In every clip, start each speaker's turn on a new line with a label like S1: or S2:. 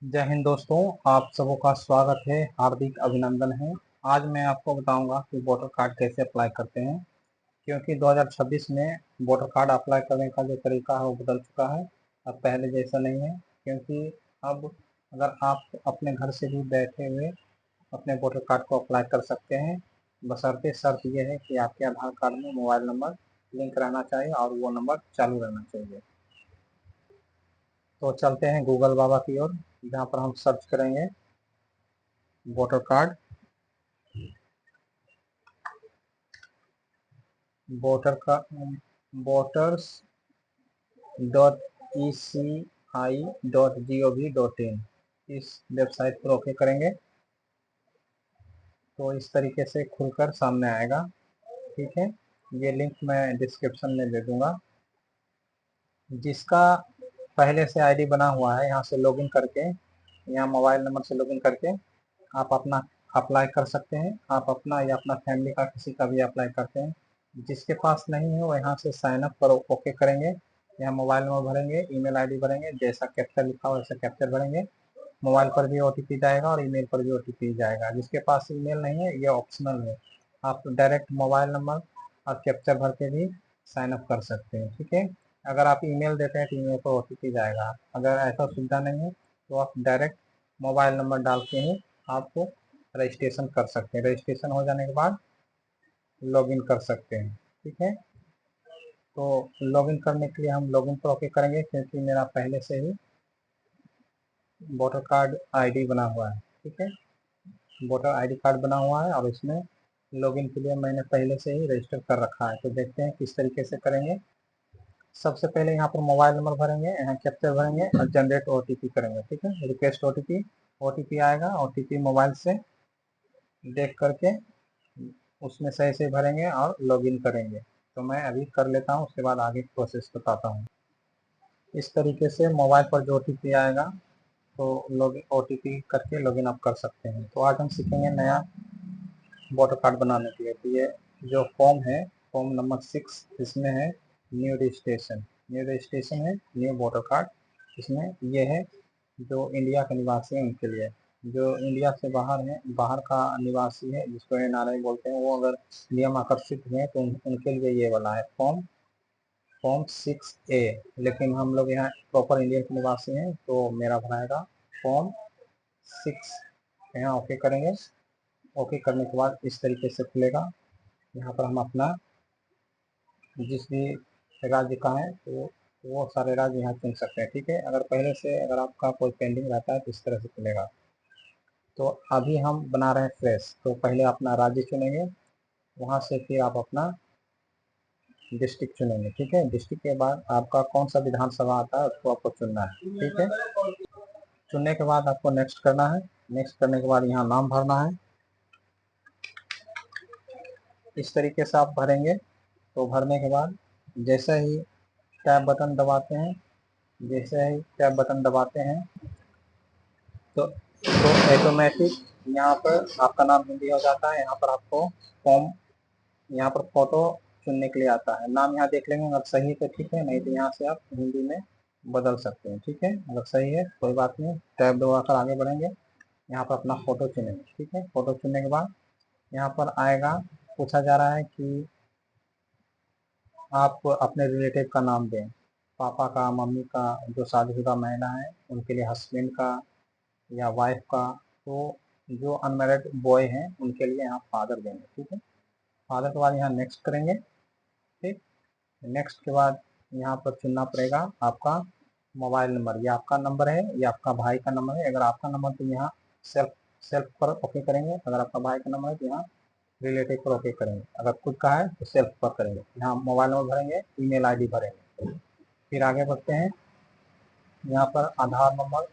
S1: जय हिंद दोस्तों, आप सबों का स्वागत है, हार्दिक अभिनंदन है। आज मैं आपको बताऊंगा कि वोटर कार्ड कैसे अप्लाई करते हैं, क्योंकि 2026 में वोटर कार्ड अप्लाई करने का जो तरीका है वो बदल चुका है। अब पहले जैसा नहीं है, क्योंकि अब अगर आप अपने घर से भी बैठे हुए अपने वोटर कार्ड को अप्लाई कर सकते हैं, बशर्ते शर्त ये है कि आपके आधार कार्ड में मोबाइल नंबर लिंक रहना चाहिए और वो नंबर चालू रहना चाहिए। तो चलते हैं गूगल बाबा की ओर, जहाँ पर हम सर्च करेंगे वोटर कार्ड। वोटर का voters dot E C I dot G O V dot in, इस वेबसाइट पर ओके करेंगे तो इस तरीके से खुलकर सामने आएगा। ठीक है, ये लिंक मैं डिस्क्रिप्शन में दे दूंगा। जिसका पहले से आईडी बना हुआ है, यहाँ से लॉगिन करके, यहाँ मोबाइल नंबर से लॉगिन करके आप अपना अप्लाई कर सकते हैं। आप अपना या अपना फैमिली का किसी का भी अप्लाई करते हैं। जिसके पास नहीं है वो यहाँ से साइन अप पर ओके करेंगे। यहाँ मोबाइल नंबर भरेंगे, ईमेल आईडी भरेंगे, जैसा कैप्चर लिखा हो वैसा कैप्चर भरेंगे। मोबाइल पर भी ओटीपी जाएगा और ईमेल पर भी ओटीपी जाएगा। जिसके पास ईमेल नहीं है ये ऑप्शनल है, आप डायरेक्ट मोबाइल नंबर और कैप्चर भर के भी साइन अप कर सकते हैं। ठीक है, अगर आप ईमेल देते हैं तो ईमेल पर ओटीपी जाएगा। अगर ऐसा सुविधा नहीं है तो आप डायरेक्ट मोबाइल नंबर डाल के ही आपको रजिस्ट्रेशन कर सकते हैं। रजिस्ट्रेशन हो जाने के बाद लॉगिन कर सकते हैं। ठीक है, तो लॉगिन करने के लिए हम लॉगिन पर ओके करेंगे, क्योंकि मेरा पहले से ही वोटर कार्ड आईडी बना हुआ है। ठीक है, वोटर आईडी कार्ड बना हुआ है और इसमें लॉगिन के लिए मैंने पहले से ही रजिस्टर कर रखा है। तो देखते हैं किस तरीके से करेंगे। सबसे पहले यहाँ पर मोबाइल नंबर भरेंगे, यहाँ कैप्चर भरेंगे और जनरेट ओटीपी करेंगे। ठीक है, रिक्वेस्ट ओटीपी, ओटीपी आएगा, ओटीपी मोबाइल से देख करके उसमें सही से भरेंगे और लॉगिन करेंगे। तो मैं अभी कर लेता हूँ, उसके बाद आगे प्रोसेस बताता हूँ। इस तरीके से मोबाइल पर जो ओटीपी आएगा तो लॉगिन ओटीपी करके लॉगिन आप कर सकते हैं। तो आज हम सीखेंगे नया वोटर कार्ड बनाने के लिए। तो ये जो फॉर्म है, फॉर्म नंबर 6, इसमें है न्यू रजिस्ट्रेशन। न्यू रजिस्ट्रेशन है, न्यू वोटर कार्ड। इसमें ये है जो इंडिया के निवासी हैं उनके लिए। जो इंडिया से बाहर है, बाहर का निवासी है, जिसको एनआरआई बोलते हैं, वो अगर नियम आकर्षित हुए तो उनके लिए ये वाला है फॉर्म फॉर्म 6A। लेकिन हम लोग यहाँ प्रॉपर इंडियन के निवासी हैं तो मेरा बनाएगा फॉर्म 6। यहाँ ओके करेंगे। ओके करने के बाद इस तरीके से खुलेगा। यहाँ पर हम अपना जिस भी राज्य का है तो वो सारे राज्य यहाँ चुन सकते हैं। ठीक है, अगर पहले से अगर आपका कोई पेंडिंग रहता है तो इस तरह से खुलेगा। तो अभी हम बना रहे हैं फ्रेश, तो पहले अपना राज्य चुनेंगे, वहाँ से फिर आप अपना डिस्ट्रिक्ट चुनेंगे। ठीक है, डिस्ट्रिक्ट के बाद आपका कौन सा विधानसभा आता है उसको आपको चुनना है। ठीक है, चुनने के बाद आपको नेक्स्ट करना है। नेक्स्ट करने के बाद यहाँ नाम भरना है। इस तरीके से आप भरेंगे। तो भरने के बाद जैसे ही टैब बटन दबाते हैं, जैसे ही टैब बटन दबाते हैं तो ऑटोमेटिक यहाँ पर आपका नाम हिंदी हो जाता है। यहाँ पर आपको फॉर्म, यहाँ पर फोटो चुनने के लिए आता है। नाम यहाँ देख लेंगे, अगर सही है तो ठीक है, नहीं तो यहाँ से आप हिंदी में बदल सकते हैं। ठीक है, अगर सही है कोई बात नहीं, टैब दबाकर आगे बढ़ेंगे। यहाँ पर अपना फोटो चुनेंगे। ठीक है, फोटो चुनने के बाद यहाँ पर आएगा, पूछा जा रहा है कि आप अपने रिलेटिव का नाम दें, पापा का, मम्मी का, जो शादीशुदा महिला है उनके लिए हस्बैंड का या वाइफ का। तो जो अनमैरिड बॉय हैं उनके लिए यहाँ फादर देंगे। ठीक है, फादर के बाद यहाँ नेक्स्ट करेंगे। ठीक, नेक्स्ट के बाद यहाँ पर चुनना पड़ेगा आपका मोबाइल नंबर। ये आपका नंबर है या आपका भाई का नंबर है। अगर आपका नंबर तो यहाँ सेल्फ सेल्फ पर ओके करेंगे। अगर आपका भाई का नंबर है तो यहाँ रिलेटिव पर ओके करेंगे। अगर खुद का है तो सेल्फ पर करेंगे। यहाँ मोबाइल नंबर भरेंगे, ईमेल आईडी भरेंगे। फिर आगे बढ़ते हैं, यहाँ पर आधार नंबर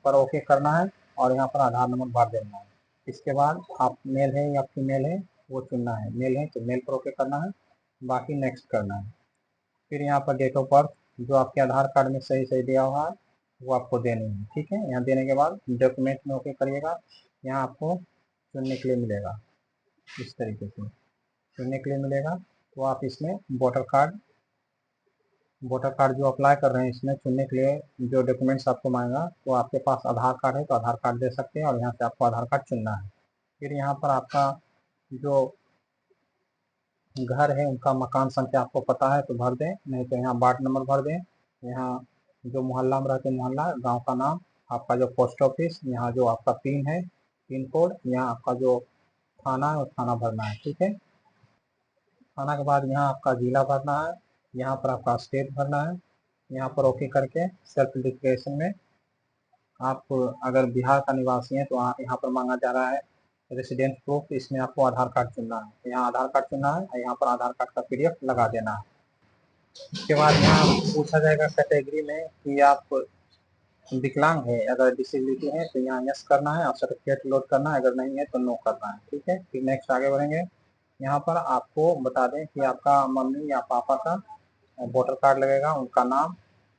S1: पर ओके करना है और यहाँ पर आधार नंबर भर देना है। इसके बाद आप मेल है या फीमेल है वो चुनना है। मेल है तो मेल पर ओके करना है, बाकी नेक्स्ट करना है। फिर यहाँ पर डेट ऑफ बर्थ जो आपके आधार कार्ड में सही सही दिया हुआ है वो आपको देनी है। ठीक है, यहाँ देने के बाद डॉक्यूमेंट में ओके करिएगा। यहाँ आपको चुनने के लिए मिलेगा, इस तरीके से चुनने के लिए मिलेगा। तो आप इसमें वोटर कार्ड वोटर कार्ड जो अप्लाई कर रहे हैं इसमें चुनने के लिए जो डॉक्यूमेंट्स आपको मांगेगा, तो आपके पास आधार कार्ड है तो आधार कार्ड दे सकते हैं और यहाँ से आपको आधार कार्ड चुनना है। फिर यहाँ पर आपका जो घर है उनका मकान संख्या आपको पता है तो भर दें, नहीं तो यहाँ वार्ड नंबर भर दें। यहाँ जो मोहल्ला में रहते हैं मोहल्ला, गांव का नाम, आपका जो पोस्ट ऑफिस, यहाँ जो आपका पिन है, पिन कोड, यहाँ आपका जो थाना है वो थाना भरना है। ठीक है, थाना के बाद यहाँ आपका जिला भरना है, यहाँ पर आपका स्टेट भरना है। यहाँ पर ओके करके सेल्फ डिक्लेरेशन में आप अगर बिहार का निवासी हैं तो यहाँ पर मांगा जा रहा है रेसिडेंट प्रूफ, इसमें आपको आधार कार्ड चुनना है। यहाँ आधार कार्ड चुनना है और यहाँ पर आधार कार्ड का PDF लगा देना है। उसके बाद यहाँ पूछा जाएगा कैटेगरी में कि आप विकलांग है, अगर डिसेबिलिटी है तो यहाँ यस करना है और सर्टिफिकेट लोड करना है, अगर नहीं है तो नो करना है। ठीक है, फिर नेक्स्ट आगे बढ़ेंगे। यहाँ पर आपको बता दें कि आपका मम्मी या पापा का वोटर कार्ड लगेगा, उनका नाम,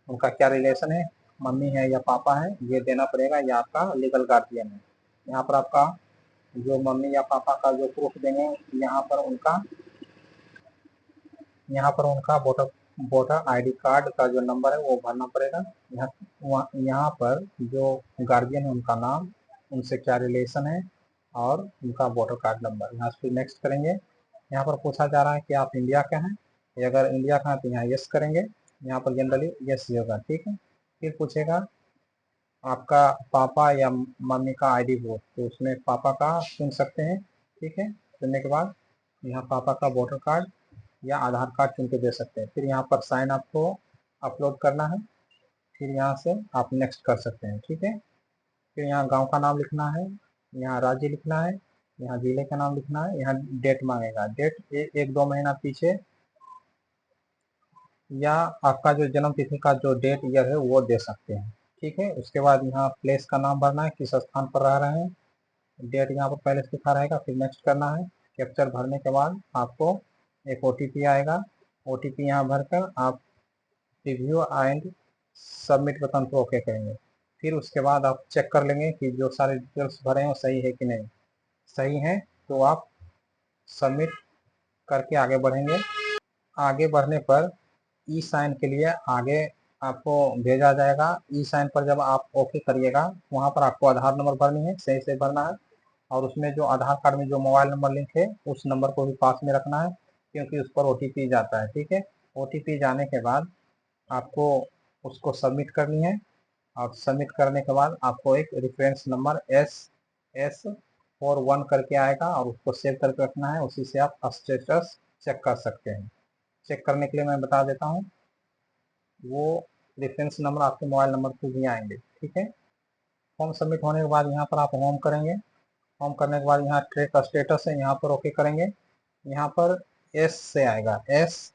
S1: उनका क्या रिलेशन है, मम्मी है या पापा है, ये देना पड़ेगा, या आपका लीगल गार्जियन है। यहाँ पर आपका जो मम्मी या पापा का जो प्रूफ देंगे, यहाँ पर उनका वोटर वोटर ID कार्ड का जो नंबर है वो भरना पड़ेगा। यहाँ पर जो गार्जियन है उनका नाम, उनसे क्या रिलेशन है और उनका वोटर कार्ड नंबर। यहाँ से नेक्स्ट करेंगे। यहाँ पर पूछा जा रहा है कि आप इंडिया का हैं, अगर इंडिया का है तो यहाँ यस करेंगे, यहाँ पर जनरली यस ही होगा। ठीक है, फिर पूछेगा आपका पापा या मम्मी का ID प्रूफ, तो उसमें पापा का चुन सकते हैं। ठीक है, चुनने के बाद यहाँ पापा का वोटर कार्ड या आधार कार्ड चुन के दे सकते हैं। फिर यहाँ पर साइन आपको अपलोड करना है, फिर यहाँ से आप नेक्स्ट कर सकते हैं। ठीक है, फिर यहाँ गांव का नाम लिखना है, यहाँ राज्य लिखना है, यहाँ जिले का नाम लिखना है, यहाँ डेट मांगेगा, डेट 1-2 महीना पीछे या आपका जो जन्म तिथि का जो डेट ईयर है वो दे सकते हैं। ठीक है, उसके बाद यहाँ प्लेस का नाम भरना है, किस स्थान पर रह रहे हैं, डेट यहाँ पर पहले से लिखा रहेगा, फिर नेक्स्ट करना है। कैप्चर भरने के बाद आपको एक OTP आएगा, OTP यहाँ भरकर आप रिव्यू एंड सबमिट बटन पर ओके करेंगे। फिर उसके बाद आप चेक कर लेंगे कि जो सारे डिटेल्स भरे हैं वो सही है कि नहीं। सही है तो आप सबमिट करके आगे बढ़ेंगे। आगे बढ़ने पर ई साइन के लिए आगे आपको भेजा जाएगा। ई साइन पर जब आप ओके करिएगा, वहाँ पर आपको आधार नंबर भरनी है, सही से भरना है, और उसमें जो आधार कार्ड में जो मोबाइल नंबर लिंक है उस नंबर को भी पास में रखना है, क्योंकि उस पर OTP जाता है। ठीक है, OTP जाने के बाद आपको उसको सबमिट करनी है, और सबमिट करने के बाद आपको एक रेफरेंस नंबर SS41 करके आएगा और उसको सेव करके रखना है, उसी से आप स्टेटस चेक कर सकते हैं। चेक करने के लिए मैं बता देता हूँ, वो रेफरेंस नंबर आपके मोबाइल नंबर पर भी आएंगे। ठीक है, फॉर्म सबमिट होने के बाद यहाँ पर आप होम करेंगे। होम करने के बाद यहाँ ट्रैक स्टेटस है, यहाँ पर ओके करेंगे। यहाँ पर S से आएगा, एस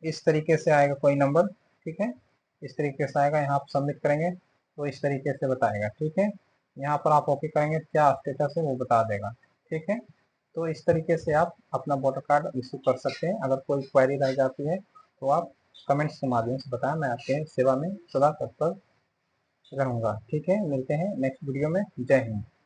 S1: इस तरीके से आएगा कोई नंबर। ठीक है, इस तरीके से आएगा, यहाँ आप सबमिट करेंगे तो इस तरीके से बताएगा। ठीक है, यहाँ पर आप ओके करेंगे, क्या स्टेटस है वो बता देगा। ठीक है, तो इस तरीके से आप अपना वोटर कार्ड इशू कर सकते हैं। अगर कोई क्वेरी रह जाती है तो आप कमेंट्स के माध्यम से बताएं, मैं आपके सेवा में सदा तत्पर रहूँगा। ठीक है, मिलते हैं नेक्स्ट वीडियो में। जय हिंद।